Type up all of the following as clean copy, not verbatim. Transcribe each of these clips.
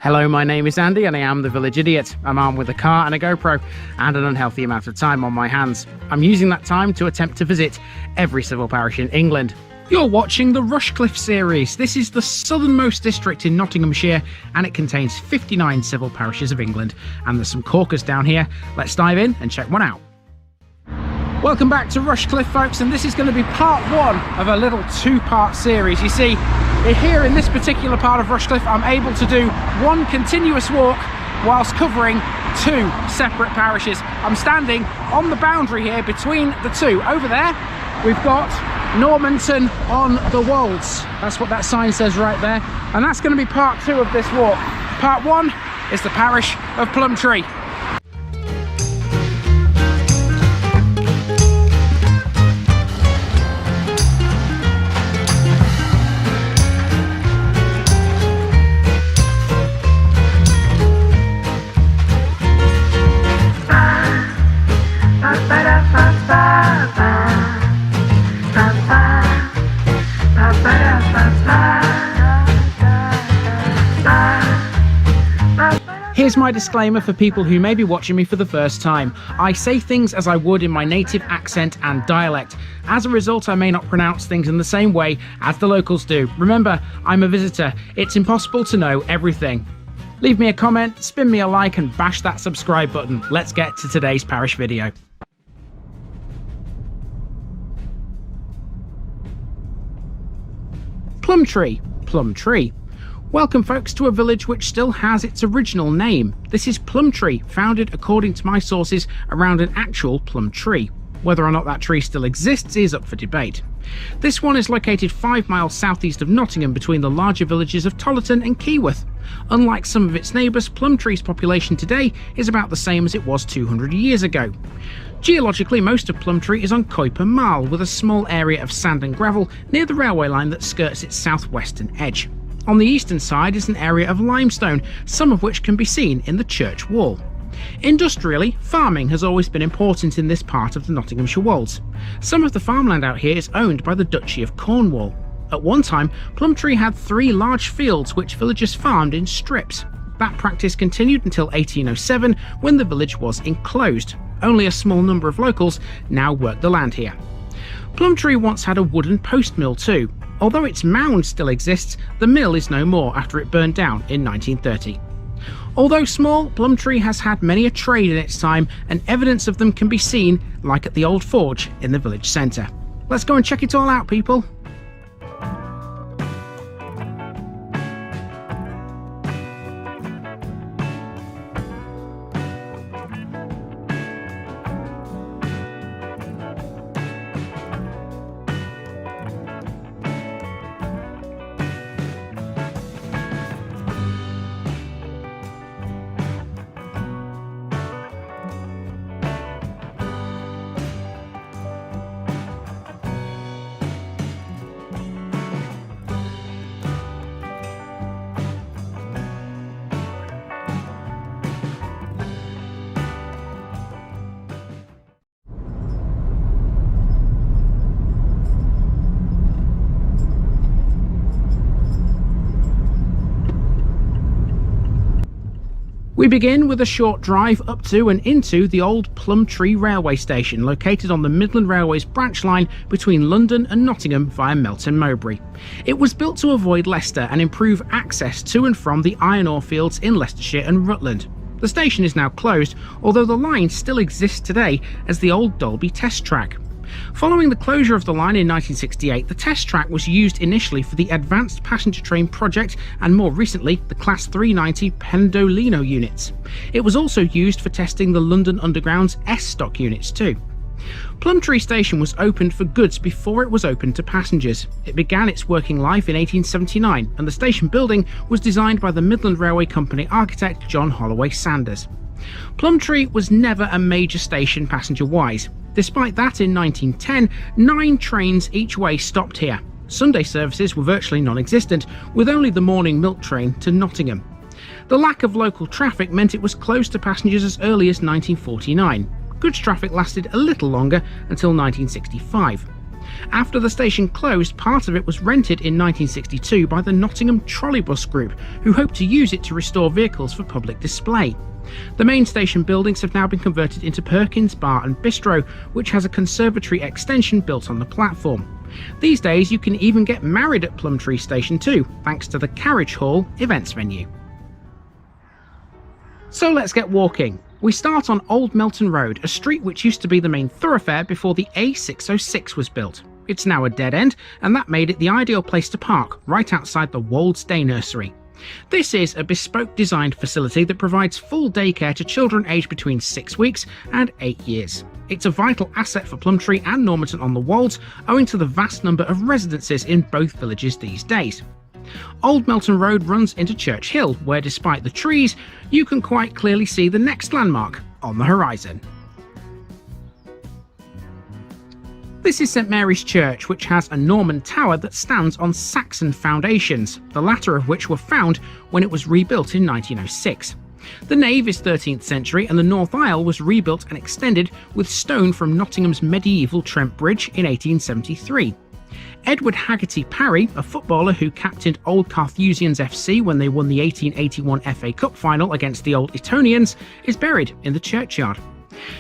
Hello, my name is Andy and I am the Village Idiot. I'm armed with a car and a GoPro and an unhealthy amount of time on my hands. I'm using that time to attempt to visit every civil parish in England. You're watching the Rushcliffe series. This is the southernmost district in Nottinghamshire and it contains 59 civil parishes of England. And there's some corkers down here. Let's dive in and check one out. Welcome back to Rushcliffe, folks, and this is going to be part one of a little two-part series. You see, here in this particular part of Rushcliffe, I'm able to do one continuous walk whilst covering two separate parishes. I'm standing on the boundary here between the two. Over there, we've got Nottinghamshire on the Wolds. That's what that sign says right there. And that's going to be part two of this walk. Part one is the parish of Plumtree. Here's my disclaimer for people who may be watching me for the first time. I say things as I would in my native accent and dialect. As a result, I may not pronounce things in the same way as the locals do. Remember, I'm a visitor. It's impossible to know everything. Leave me a comment, spin me a like and bash that subscribe button. Let's get to today's parish video. Plumtree. Plumtree. Welcome, folks, to a village which still has its original name. This is Plumtree, founded, according to my sources, around an actual plum tree. Whether or not that tree still exists is up for debate. This one is located 5 miles southeast of Nottingham between the larger villages of Tollerton and Keyworth. Unlike some of its neighbours, Plumtree's population today is about the same as it was 200 years ago. Geologically, most of Plumtree is on Keuper Marl, with a small area of sand and gravel near the railway line that skirts its southwestern edge. On the eastern side is an area of limestone, some of which can be seen in the church wall. Industrially, farming has always been important in this part of the Nottinghamshire Wolds. Some of the farmland out here is owned by the Duchy of Cornwall. At one time, Plumtree had 3 large fields which villagers farmed in strips. That practice continued until 1807, when the village was enclosed. Only a small number of locals now work the land here. Plumtree once had a wooden post mill too. Although its mound still exists, the mill is no more after it burned down in 1930. Although small, Plumtree has had many a trade in its time, and evidence of them can be seen, like at the old forge in the village centre. Let's go and check it all out, people. We begin with a short drive up to and into the old Plum Tree railway station, located on the Midland Railway's branch line between London and Nottingham via Melton Mowbray. It was built to avoid Leicester and improve access to and from the iron ore fields in Leicestershire and Rutland. The station is now closed, although the line still exists today as the old Dolby test track. Following the closure of the line in 1968, the test track was used initially for the Advanced Passenger Train project and more recently the Class 390 Pendolino units. It was also used for testing the London Underground's S-Stock units too. Plumtree Station was opened for goods before it was opened to passengers. It began its working life in 1879 and the station building was designed by the Midland Railway Company architect John Holloway Sanders. Plumtree was never a major station passenger-wise. Despite that, in 1910, 9 trains each way stopped here. Sunday services were virtually non-existent, with only the morning milk train to Nottingham. The lack of local traffic meant it was closed to passengers as early as 1949. Goods traffic lasted a little longer until 1965. After the station closed, part of it was rented in 1962 by the Nottingham Trolleybus Group, who hoped to use it to restore vehicles for public display. The main station buildings have now been converted into Perkins Bar and Bistro, which has a conservatory extension built on the platform. These days you can even get married at Plumtree Station too, thanks to the Carriage Hall events venue. So let's get walking. We start on Old Melton Road, a street which used to be the main thoroughfare before the A606 was built. It's now a dead end, and that made it the ideal place to park, right outside the Wolds Day Nursery. This is a bespoke designed facility that provides full daycare to children aged between 6 weeks and 8 years. It's a vital asset for Plumtree and Normanton-on-the-Wolds, owing to the vast number of residences in both villages these days. Old Melton Road runs into Church Hill, where despite the trees, you can quite clearly see the next landmark on the horizon. This is St Mary's Church, which has a Norman tower that stands on Saxon foundations, the latter of which were found when it was rebuilt in 1906. The nave is 13th century, and the north aisle was rebuilt and extended with stone from Nottingham's medieval Trent Bridge in 1873. Edward Haggerty Parry, a footballer who captained Old Carthusians FC when they won the 1881 FA Cup final against the Old Etonians, is buried in the churchyard.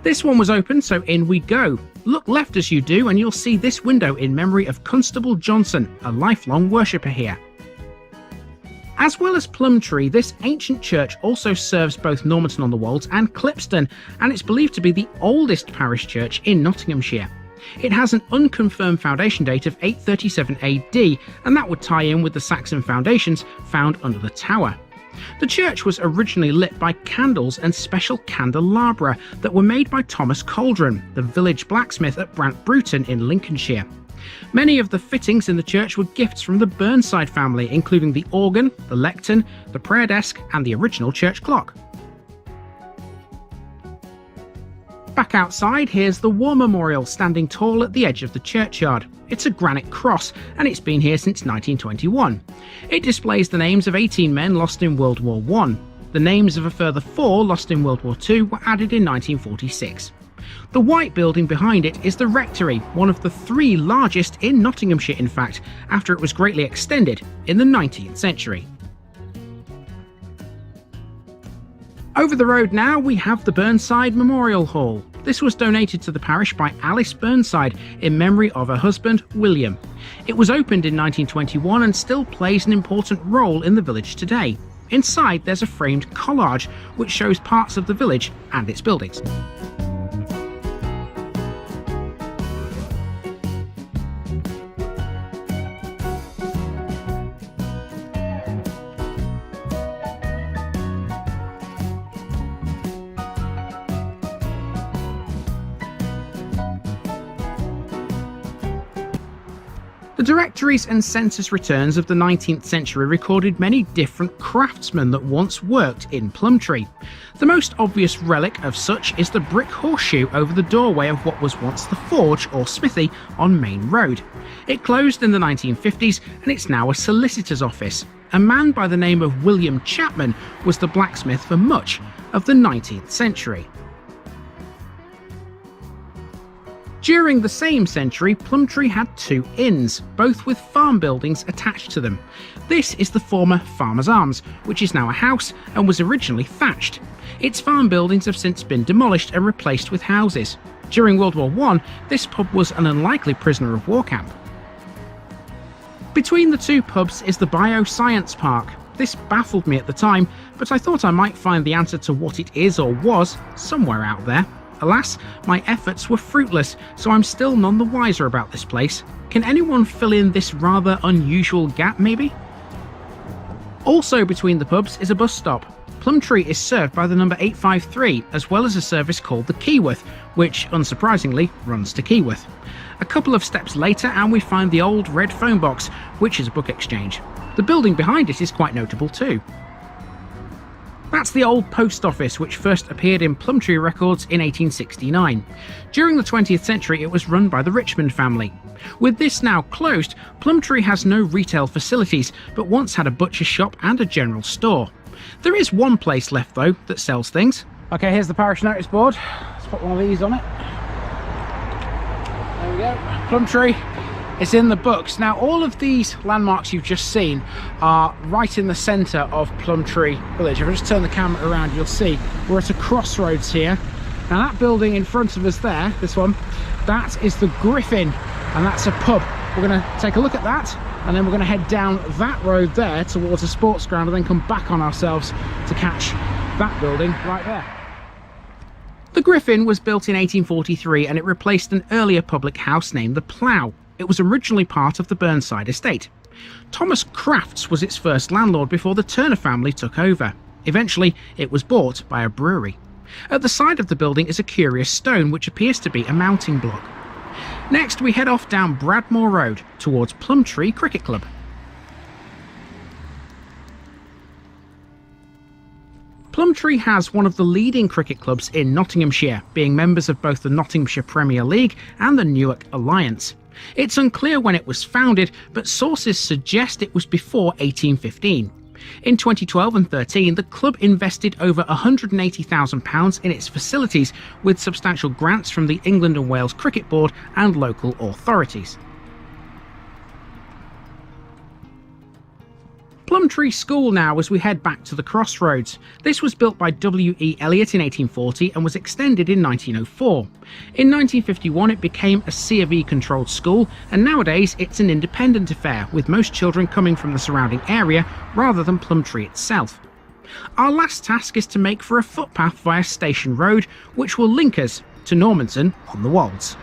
This one was open, so in we go. Look left as you do and you'll see this window in memory of Constable Johnson, a lifelong worshipper here. As well as Plumtree, this ancient church also serves both Normanton-on-the-Wolds and Clipston, and it's believed to be the oldest parish church in Nottinghamshire. It has an unconfirmed foundation date of 837 AD, and that would tie in with the Saxon foundations found under the tower. The church was originally lit by candles and special candelabra that were made by Thomas Cauldron, the village blacksmith at Brant Bruton in Lincolnshire. Many of the fittings in the church were gifts from the Burnside family, including the organ, the lectern, the prayer desk, and the original church clock. Back outside, here's the War Memorial standing tall at the edge of the churchyard. It's a granite cross, and it's been here since 1921. It displays the names of 18 men lost in World War I. The names of a further 4 lost in World War II were added in 1946. The white building behind it is the Rectory, one of the 3 largest in Nottinghamshire in fact, after it was greatly extended in the 19th century. Over the road now we have the Burnside Memorial Hall. This was donated to the parish by Alice Burnside in memory of her husband William. It was opened in 1921 and still plays an important role in the village today. Inside there's a framed collage which shows parts of the village and its buildings. The directories and census returns of the 19th century recorded many different craftsmen that once worked in Plumtree. The most obvious relic of such is the brick horseshoe over the doorway of what was once the forge or smithy on Main Road. It closed in the 1950s and it's now a solicitor's office. A man by the name of William Chapman was the blacksmith for much of the 19th century. During the same century, Plumtree had 2 inns, both with farm buildings attached to them. This is the former Farmer's Arms, which is now a house and was originally thatched. Its farm buildings have since been demolished and replaced with houses. During World War I, this pub was an unlikely prisoner of war camp. Between the 2 pubs is the Bioscience Park. This baffled me at the time, but I thought I might find the answer to what it is or was somewhere out there. Alas, my efforts were fruitless, so I'm still none the wiser about this place. Can anyone fill in this rather unusual gap, maybe? Also between the pubs is a bus stop. Plumtree is served by the number 853, as well as a service called the Keyworth, which, unsurprisingly, runs to Keyworth. A couple of steps later and we find the old red phone box, which is a book exchange. The building behind it is quite notable too. That's the old post office, which first appeared in Plumtree records in 1869. During the 20th century, it was run by the Richmond family. With this now closed, Plumtree has no retail facilities, but once had a butcher shop and a general store. There is one place left, though, that sells things. Okay, here's the parish notice board. Let's put one of these on it. There we go, Plumtree. It's in the books. Now, all of these landmarks you've just seen are right in the centre of Plumtree village. If I just turn the camera around, you'll see we're at a crossroads here. Now, that building in front of us there, this one, that is the Griffin, and that's a pub. We're going to take a look at that, and then we're going to head down that road there towards a sports ground, and then come back on ourselves to catch that building right there. The Griffin was built in 1843, and it replaced an earlier public house named the Plough. It was originally part of the Burnside estate. Thomas Crafts was its first landlord before the Turner family took over. Eventually, it was bought by a brewery. At the side of the building is a curious stone which appears to be a mounting block. Next, we head off down Bradmore Road towards Plumtree Cricket Club. Plumtree has one of the leading cricket clubs in Nottinghamshire, being members of both the Nottinghamshire Premier League and the Newark Alliance. It's unclear when it was founded, but sources suggest it was before 1815. In 2012 and 13, the club invested over £180,000 in its facilities, with substantial grants from the England and Wales Cricket Board and local authorities. Plumtree School now as we head back to the crossroads. This was built by W.E. Eliot in 1840 and was extended in 1904. In 1951 it became a C of E controlled school, and nowadays it's an independent affair, with most children coming from the surrounding area rather than Plumtree itself. Our last task is to make for a footpath via Station Road, which will link us to Normanton on the Wolds.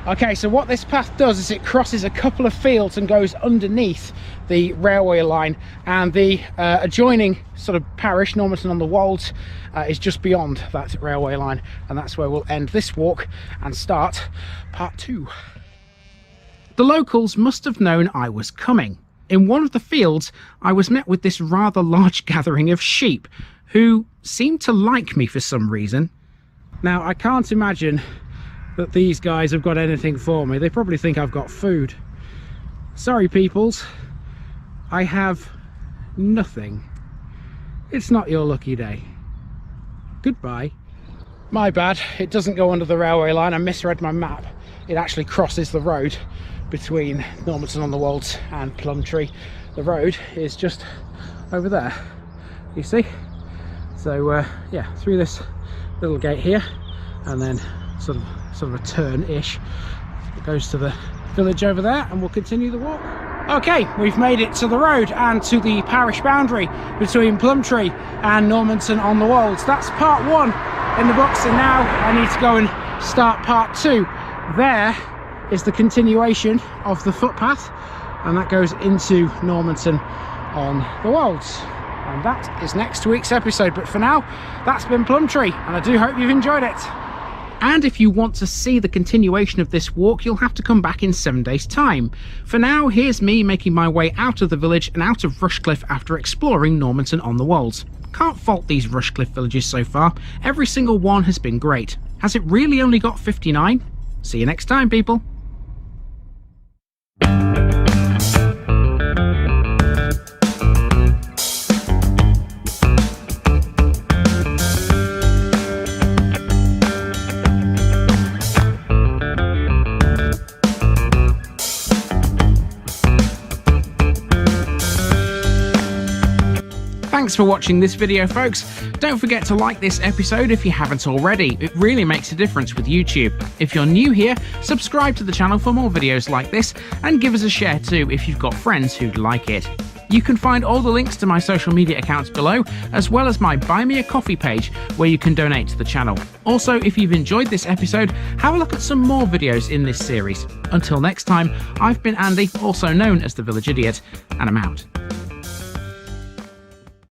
Okay, so what this path does is it crosses a couple of fields and goes underneath the railway line, and the adjoining sort of parish, Normanton on the Wolds, is just beyond that railway line, and that's where we'll end this walk and start part 2. The locals must have known I was coming. In one of the fields, I was met with this rather large gathering of sheep who seemed to like me for some reason. Now, I can't imagine that these guys have got anything for me. They probably think I've got food. Sorry, peoples, I have nothing. It's not your lucky day. Goodbye. My bad, it doesn't go under the railway line. I misread my map. It actually crosses the road between Normanton on the Wolds and Plumtree. The road is just over there, you see? So yeah, through this little gate here, and then sort of a turn-ish. It goes to the village over there, and we'll continue the walk. Okay, we've made it to the road and to the parish boundary between Plumtree and Normanton on the Wolds. That's part 1 in the books, and now I need to go and start part 2. There is the continuation of the footpath, and that goes into Normanton on the Wolds. And that is next week's episode, but for now, that's been Plumtree, and I do hope you've enjoyed it. And if you want to see the continuation of this walk, you'll have to come back in 7 days' time. For now, here's me making my way out of the village and out of Rushcliffe after exploring Normanton on the Wolds. Can't fault these Rushcliffe villages so far. Every single one has been great. Has it really only got 59? See you next time, people. Thanks for watching this video, folks. Don't forget to like this episode if you haven't already. It really makes a difference with YouTube. If you're new here, subscribe to the channel for more videos like this, and give us a share too if you've got friends who'd like it. You can find all the links to my social media accounts below, as well as my Buy Me a Coffee page where you can donate to the channel. Also, if you've enjoyed this episode, have a look at some more videos in this series. Until next time, I've been Andy, also known as the Village Idiot, and I'm out.